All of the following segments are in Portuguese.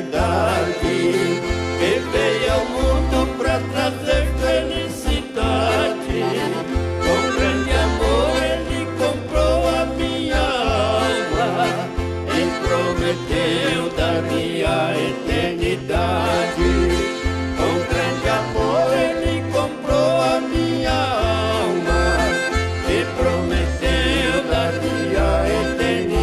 verdade, que veio ao mundo pra trazer felicidade. Com grande amor ele comprou a minha alma e prometeu dar-me a eternidade. Com grande amor ele comprou a minha alma e prometeu dar-me a eternidade.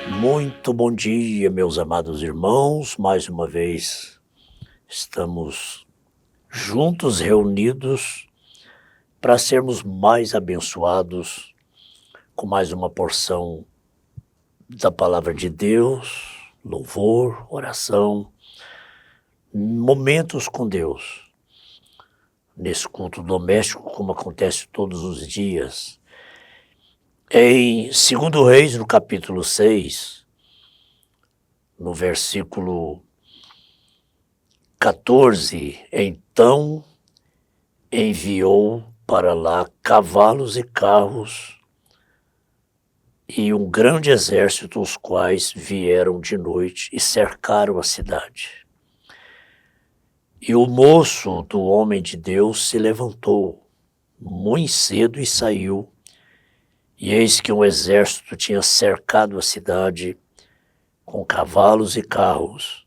Muito bom dia, meus amados irmãos. Mais uma vez estamos juntos, reunidos, para sermos mais abençoados com mais uma porção da Palavra de Deus, louvor, oração, momentos com Deus. Nesse culto doméstico, como acontece todos os dias. Em 2 Reis, no capítulo 6, no versículo 14, então enviou para lá cavalos e carros e um grande exército, os quais vieram de noite e cercaram a cidade. E o moço do homem de Deus se levantou muito cedo e saiu. E eis que um exército tinha cercado a cidade com cavalos e carros.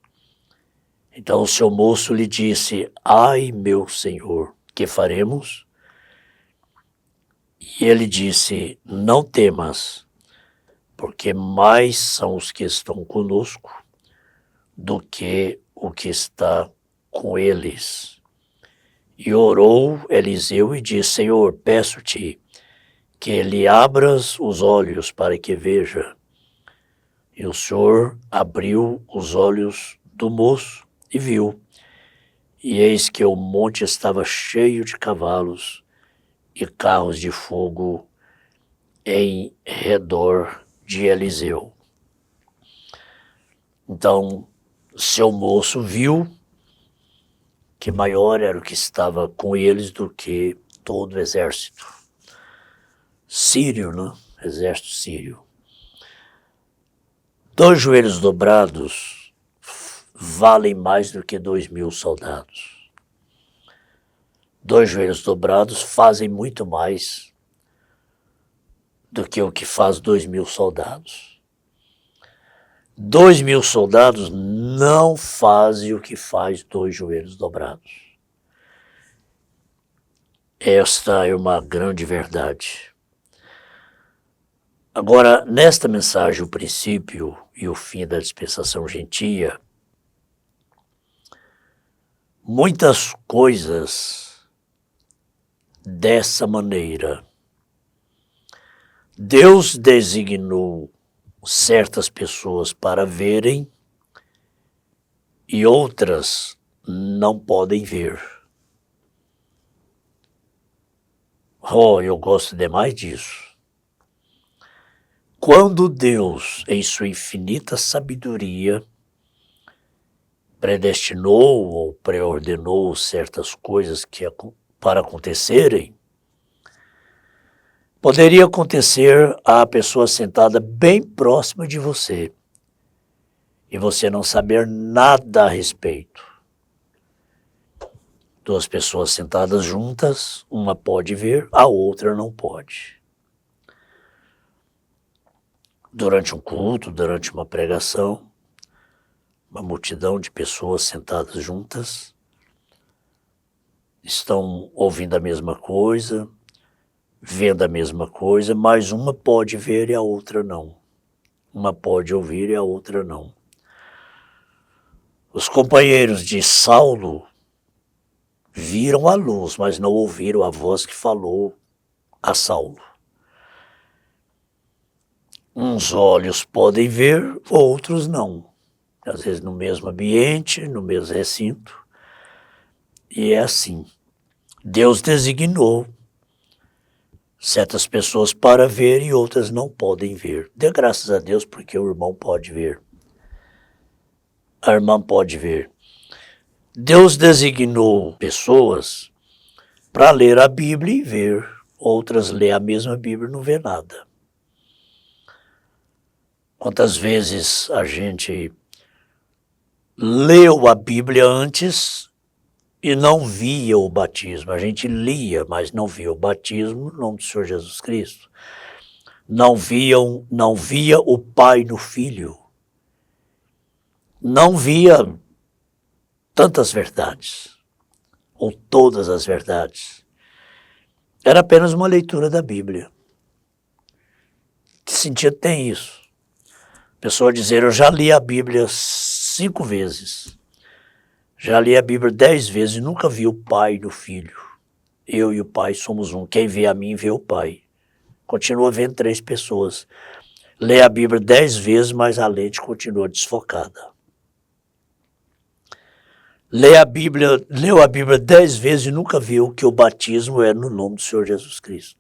Então o seu moço lhe disse: ai, meu senhor, que faremos? E ele disse: não temas, porque mais são os que estão conosco do que o que está com eles. E orou Eliseu e disse: Senhor, peço-te que lhe abras os olhos para que veja. E o Senhor abriu os olhos do moço e viu. E eis que o monte estava cheio de cavalos e carros de fogo em redor de Eliseu. Então, seu moço viu que maior era o que estava com eles do que todo o exército sírio, né? Exército sírio. 2 joelhos dobrados valem mais do que 2.000 soldados. 2 joelhos dobrados fazem muito mais do que o que faz 2.000 soldados. 2.000 soldados não fazem o que faz 2 joelhos dobrados. Esta é uma grande verdade. Agora, nesta mensagem, o princípio e o fim da dispensação gentia, muitas coisas dessa maneira. Deus designou certas pessoas para verem e outras não podem ver. Oh, eu gosto demais disso. Quando Deus, em sua infinita sabedoria, predestinou ou preordenou certas coisas para acontecerem, poderia acontecer a pessoa sentada bem próxima de você e você não saber nada a respeito. Duas pessoas sentadas juntas, uma pode ver, a outra não pode. Durante um culto, durante uma pregação, uma multidão de pessoas sentadas juntas, estão ouvindo a mesma coisa, vendo a mesma coisa, mas uma pode ver e a outra não. Uma pode ouvir e a outra não. Os companheiros de Saulo viram a luz, mas não ouviram a voz que falou a Saulo. Uns olhos podem ver, outros não. Às vezes no mesmo ambiente, no mesmo recinto. E é assim. Deus designou certas pessoas para ver e outras não podem ver. Dê graças a Deus porque o irmão pode ver. A irmã pode ver. Deus designou pessoas para ler a Bíblia e ver. Outras lê a mesma Bíblia e não vê nada. Quantas vezes a gente leu a Bíblia antes e não via o batismo. A gente lia, mas não via o batismo no nome do Senhor Jesus Cristo. Não via o Pai no Filho. Não via tantas verdades, ou todas as verdades. Era apenas uma leitura da Bíblia. Que sentido tem isso? A pessoa dizer, eu já li a Bíblia 5 vezes. Já li a Bíblia 10 vezes e nunca vi o Pai no Filho. Eu e o Pai somos um. Quem vê a mim, vê o Pai. Continua vendo 3 pessoas. Lê a Bíblia 10 vezes, mas a lente continua desfocada. Leu a Bíblia 10 vezes e nunca viu que o batismo é no nome do Senhor Jesus Cristo.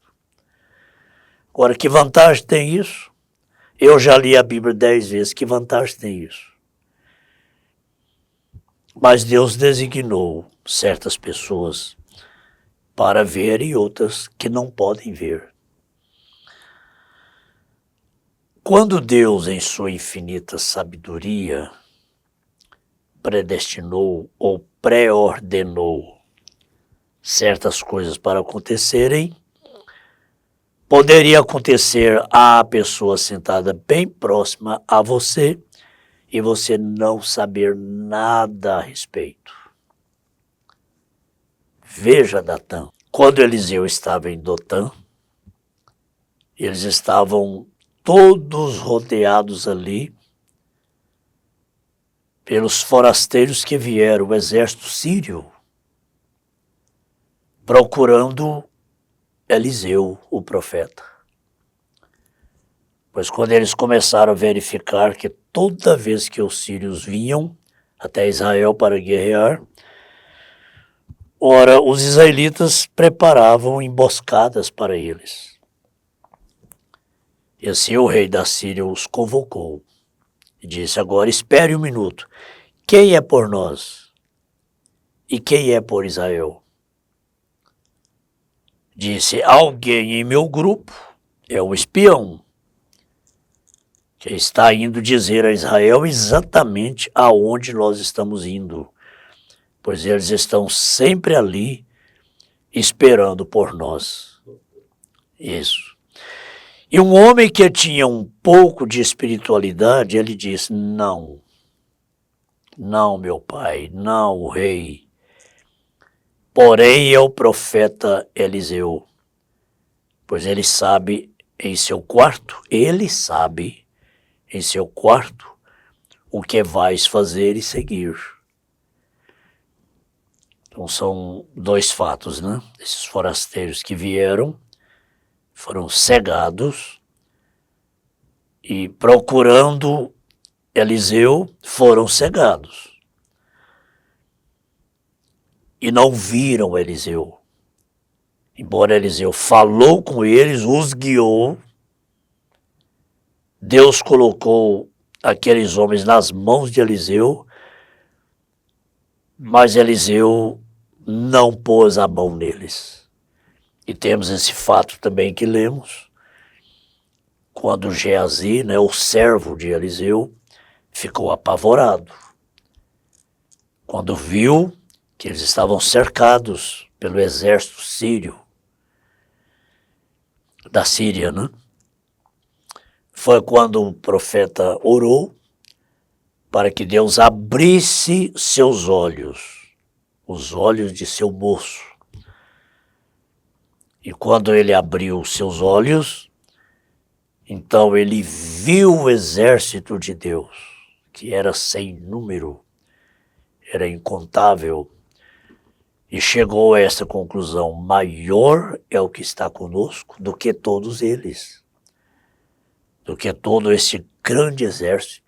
Agora, que vantagem tem isso? Eu já li a Bíblia 10 vezes, que vantagem tem isso? Mas Deus designou certas pessoas para ver e outras que não podem ver. Quando Deus, em sua infinita sabedoria, predestinou ou pré-ordenou certas coisas para acontecerem, poderia acontecer a pessoa sentada bem próxima a você e você não saber nada a respeito. Veja Datã. Quando Eliseu estava em Dotã, eles estavam todos rodeados ali pelos forasteiros que vieram, o exército sírio, procurando Eliseu, o profeta. Pois quando eles começaram a verificar que toda vez que os sírios vinham até Israel para guerrear, ora, os israelitas preparavam emboscadas para eles. E assim o rei da Síria os convocou e disse, agora espere um minuto, quem é por nós e quem é por Israel? Disse, alguém em meu grupo é um espião que está indo dizer a Israel exatamente aonde nós estamos indo, pois eles estão sempre ali esperando por nós. Isso. E um homem que tinha um pouco de espiritualidade, ele disse, não, meu pai, não, rei, porém é o profeta Eliseu, pois ele sabe em seu quarto o que vais fazer e seguir. Então são 2 fatos, né? Esses forasteiros que vieram, foram cegados e procurando Eliseu foram cegados. E não viram Eliseu. Embora Eliseu falou com eles, os guiou, Deus colocou aqueles homens nas mãos de Eliseu, mas Eliseu não pôs a mão neles. E temos esse fato também que lemos, quando Geazi, né, o servo de Eliseu, ficou apavorado. Quando viu que eles estavam cercados pelo exército sírio, da Síria, né? Foi quando o profeta orou para que Deus abrisse seus olhos, os olhos de seu moço. E quando ele abriu seus olhos, então ele viu o exército de Deus, que era sem número, era incontável, e chegou a essa conclusão: maior é o que está conosco do que todos eles, do que todo esse grande exército.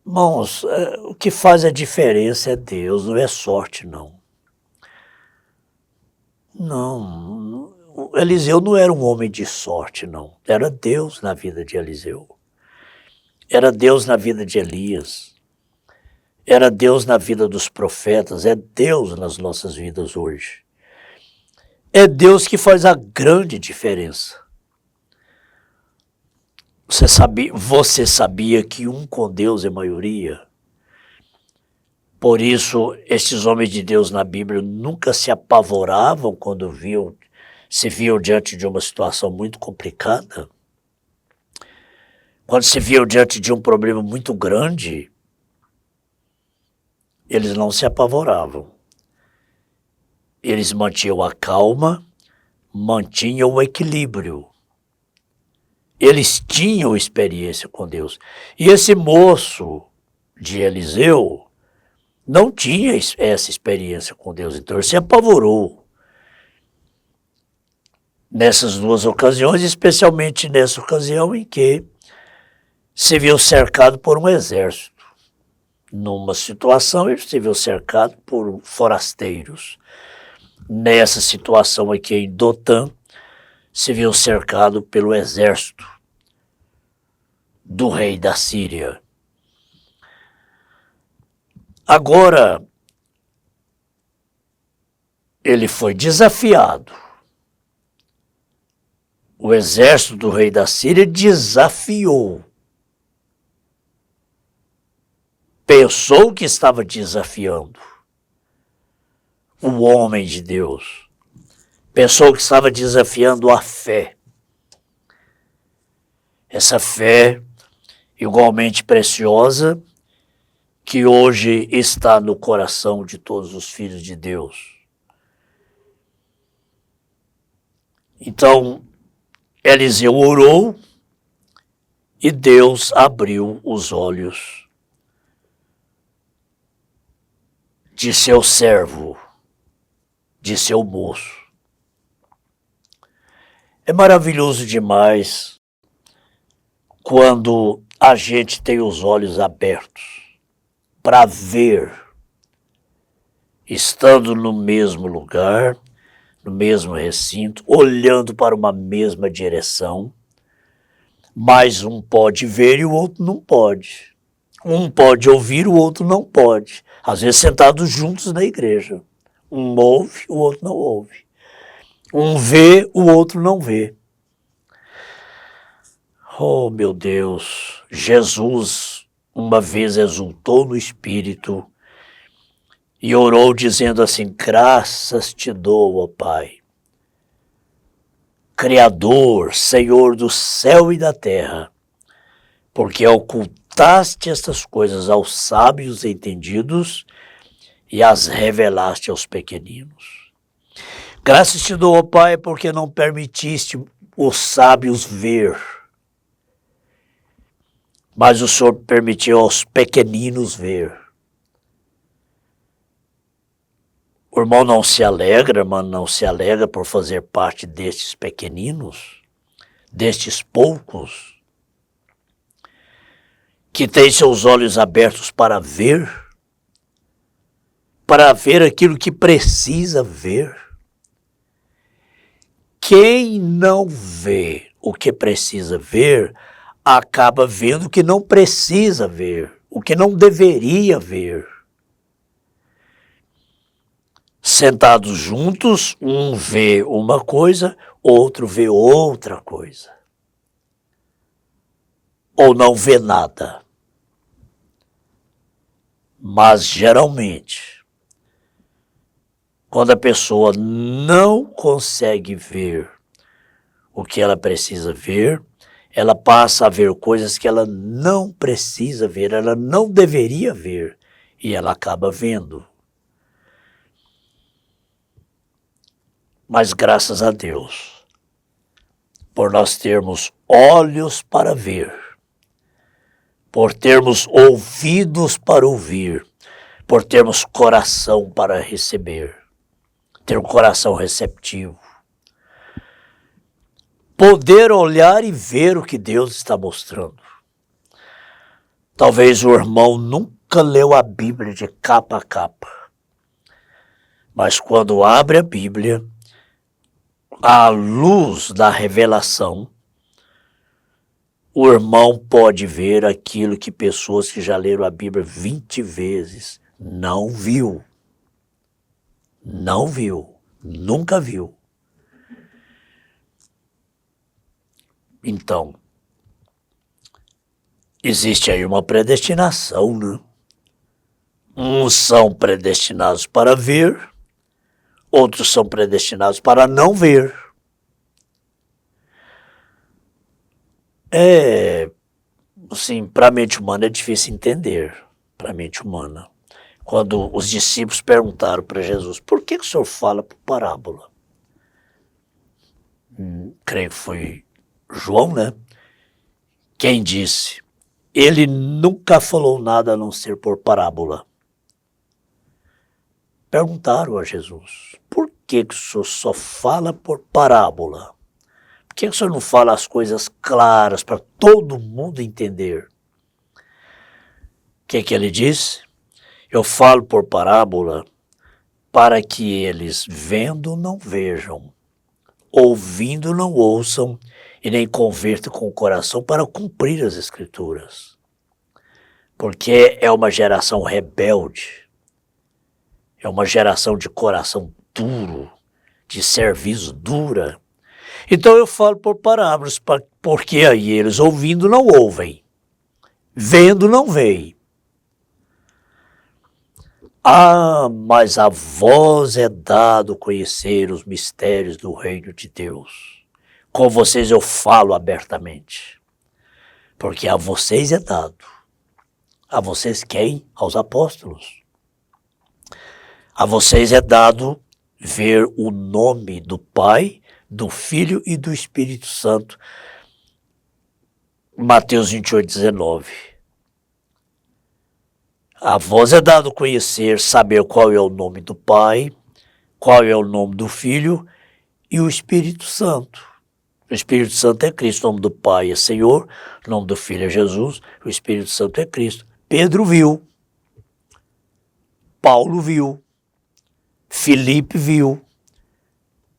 Irmãos, o que faz a diferença é Deus, não é sorte, não. Não, Eliseu não era um homem de sorte, não. Era Deus na vida de Eliseu. Era Deus na vida de Elias. Era Deus na vida dos profetas. É Deus nas nossas vidas hoje. É Deus que faz a grande diferença. Você sabia que um com Deus é maioria? Por isso, estes homens de Deus na Bíblia nunca se apavoravam quando se viam diante de uma situação muito complicada. Quando se viam diante de um problema muito grande, eles não se apavoravam. Eles mantinham a calma, mantinham o equilíbrio. Eles tinham experiência com Deus. E esse moço de Eliseu não tinha essa experiência com Deus, então ele se apavorou. Nessas duas ocasiões, especialmente nessa ocasião em que se viu cercado por um exército. Numa situação, ele se viu cercado por forasteiros. Nessa situação aqui em Dotã, se viu cercado pelo exército do rei da Síria. Agora, ele foi desafiado. O exército do rei da Síria desafiou. Pensou que estava desafiando o homem de Deus. Pensou que estava desafiando a fé. Essa fé igualmente preciosa que hoje está no coração de todos os filhos de Deus. Então, Eliseu orou e Deus abriu os olhos de seu servo, de seu moço. É maravilhoso demais quando a gente tem os olhos abertos para ver, estando no mesmo lugar, no mesmo recinto, olhando para uma mesma direção, mas um pode ver e o outro não pode. Um pode ouvir, o outro não pode. Às vezes sentados juntos na igreja. Um ouve, o outro não ouve. Um vê, o outro não vê. Oh, meu Deus! Jesus uma vez exultou no Espírito e orou dizendo assim: graças te dou, ó Pai, Criador, Senhor do céu e da terra, porque ocultaste estas coisas aos sábios entendidos e as revelaste aos pequeninos. Graças te dou, ó Pai, porque não permitiste os sábios ver, mas o Senhor permitiu aos pequeninos ver. O irmão não se alegra, irmã não se alegra por fazer parte destes pequeninos, destes poucos, que têm seus olhos abertos para ver aquilo que precisa ver. Quem não vê o que precisa ver, acaba vendo o que não precisa ver, o que não deveria ver. Sentados juntos, um vê uma coisa, outro vê outra coisa. Ou não vê nada. Mas geralmente, quando a pessoa não consegue ver o que ela precisa ver, ela passa a ver coisas que ela não precisa ver, ela não deveria ver, e ela acaba vendo. Mas graças a Deus, por nós termos olhos para ver, por termos ouvidos para ouvir, por termos coração para receber, ter um coração receptivo, poder olhar e ver o que Deus está mostrando. Talvez o irmão nunca leu a Bíblia de capa a capa, mas quando abre a Bíblia, à luz da revelação, o irmão pode ver aquilo que pessoas que já leram a Bíblia 20 vezes não viu. Não viu, nunca viu. Então, existe aí uma predestinação, né? Uns são predestinados para ver, outros são predestinados para não ver. Assim, para a mente humana é difícil entender, para a mente humana. Quando os discípulos perguntaram para Jesus, por que o senhor fala por parábola? Creio que foi João, né? Quem disse, ele nunca falou nada a não ser por parábola. Perguntaram a Jesus, por que o senhor só fala por parábola? Por que o senhor não fala as coisas claras para todo mundo entender? O que ele disse? Eu falo por parábola para que eles vendo não vejam, ouvindo não ouçam e nem convertam com o coração para cumprir as Escrituras. Porque é uma geração rebelde, é uma geração de coração duro, de serviço dura. Então eu falo por parábolas, porque aí eles ouvindo não ouvem, vendo não veem. Mas a vós é dado conhecer os mistérios do reino de Deus. Com vocês eu falo abertamente, porque a vocês é dado. A vocês quem? Aos apóstolos. A vocês é dado ver o nome do Pai, do Filho e do Espírito Santo. Mateus 28, 19. A vós é dado conhecer, saber qual é o nome do Pai, qual é o nome do Filho e o Espírito Santo. O Espírito Santo é Cristo, o nome do Pai é Senhor, o nome do Filho é Jesus, o Espírito Santo é Cristo. Pedro viu, Paulo viu, Filipe viu,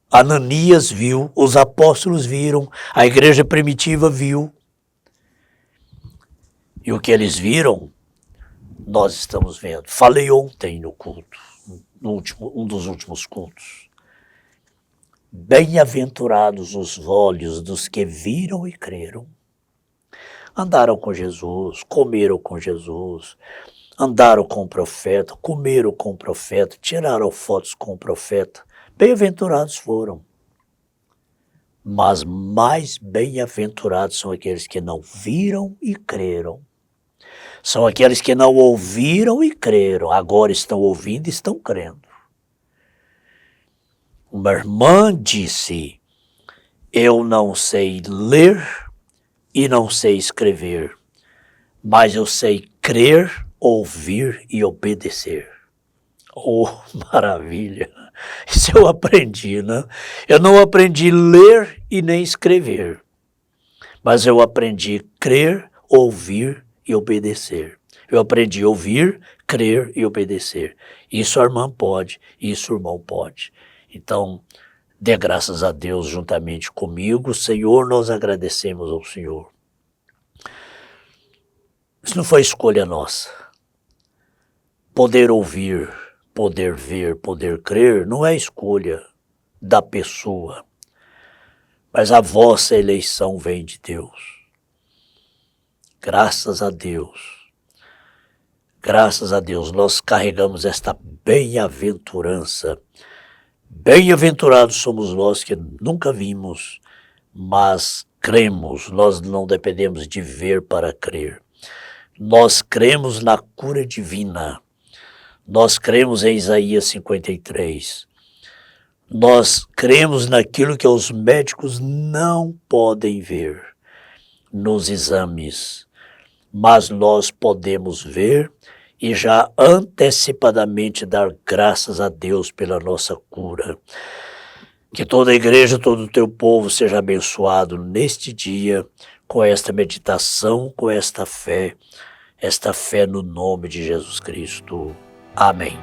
Ananias viu, os apóstolos viram, a igreja primitiva viu. E o que eles viram, nós estamos vendo. Falei ontem no culto, um dos últimos cultos. Bem-aventurados os olhos dos que viram e creram. Andaram com Jesus, comeram com Jesus, andaram com o profeta, comeram com o profeta, tiraram fotos com o profeta. Bem-aventurados foram. Mas mais bem-aventurados são aqueles que não viram e creram. São aqueles que não ouviram e creram, agora estão ouvindo e estão crendo. Uma irmã disse, eu não sei ler e não sei escrever, mas eu sei crer, ouvir e obedecer. Oh, maravilha! Isso eu aprendi, né? Eu não aprendi ler e nem escrever, mas eu aprendi crer, ouvir e obedecer. Eu aprendi a ouvir, crer e obedecer. Isso a irmã pode, isso o irmão pode. Então, dê graças a Deus juntamente comigo. Senhor, nós agradecemos ao Senhor. Isso não foi escolha nossa. Poder ouvir, poder ver, poder crer, não é escolha da pessoa. Mas a vossa eleição vem de Deus. Graças a Deus. Graças a Deus, nós carregamos esta bem-aventurança. Bem-aventurados somos nós que nunca vimos, mas cremos. Nós não dependemos de ver para crer. Nós cremos na cura divina. Nós cremos em Isaías 53. Nós cremos naquilo que os médicos não podem ver nos exames, mas nós podemos ver e já antecipadamente dar graças a Deus pela nossa cura. Que toda a igreja, todo o teu povo seja abençoado neste dia com esta meditação, com esta fé no nome de Jesus Cristo. Amém.